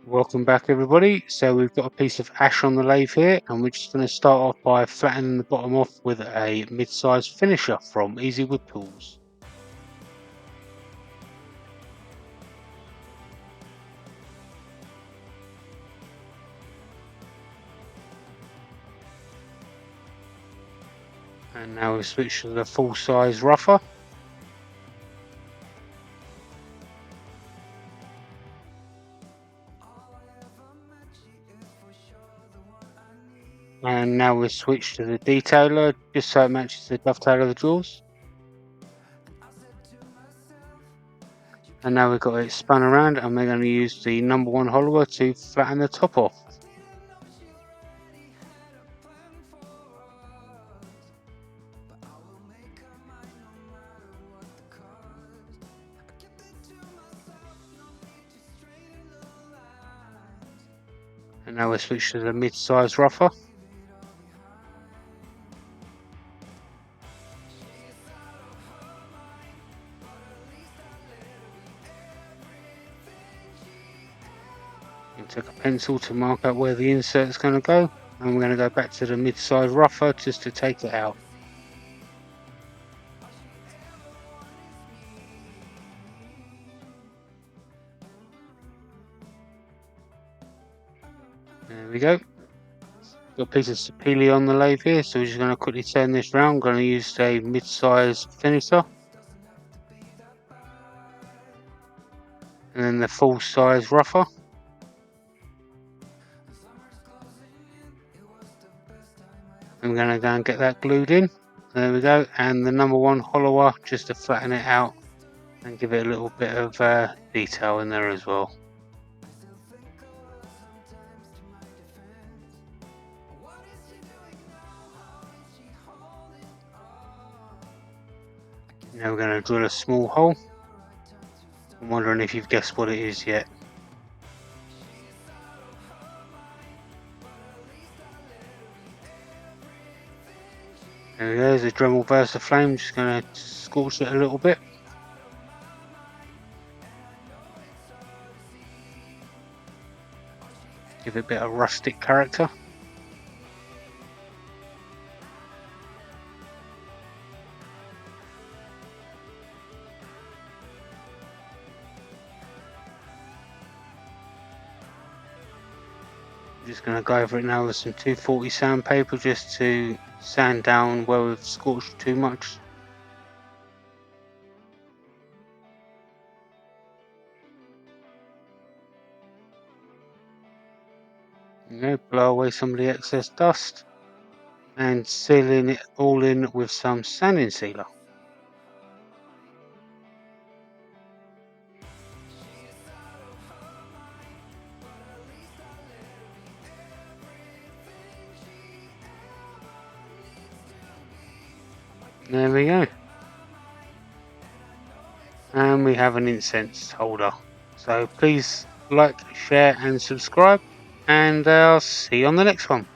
Welcome back everybody. So we've got a piece of ash on the lathe here, and we're just going to start off by flattening the bottom off with a mid-sized finisher from Easy Wood Tools. And now we switch to the full-size rougher. And now we switch to the detailer, just so it matches the dovetail of the drawers. And now we've got it spun around, and we're going to use the number 1 hollower to flatten the top off. And now we switch to the mid-size rougher. And took a pencil to mark out where the insert's going to go, and we're going to go back to the mid-size rougher just to take it out. There we go. Got a piece of Sapele on the lathe here, so we're just going to quickly turn this round. I'm going to use a mid-size finisher. And then the full-size rougher. I'm going to go and get that glued in. There we go. And the number 1 hollower just to flatten it out and give it a little bit of detail in there as well. Now we're going to drill a small hole. I'm wondering if you've guessed what it is yet. There we go, there's a Dremel burst of flame, just going to scorch it a little bit. Give it a bit of rustic character. I'm just going to go over it now with some 240 sandpaper just to sand down where we've scorched too much. Blow away some of the excess dust and sealing it all in with some sanding sealer. There we go. And we have an incense holder. So please like, share and subscribe, and I'll see you on the next one.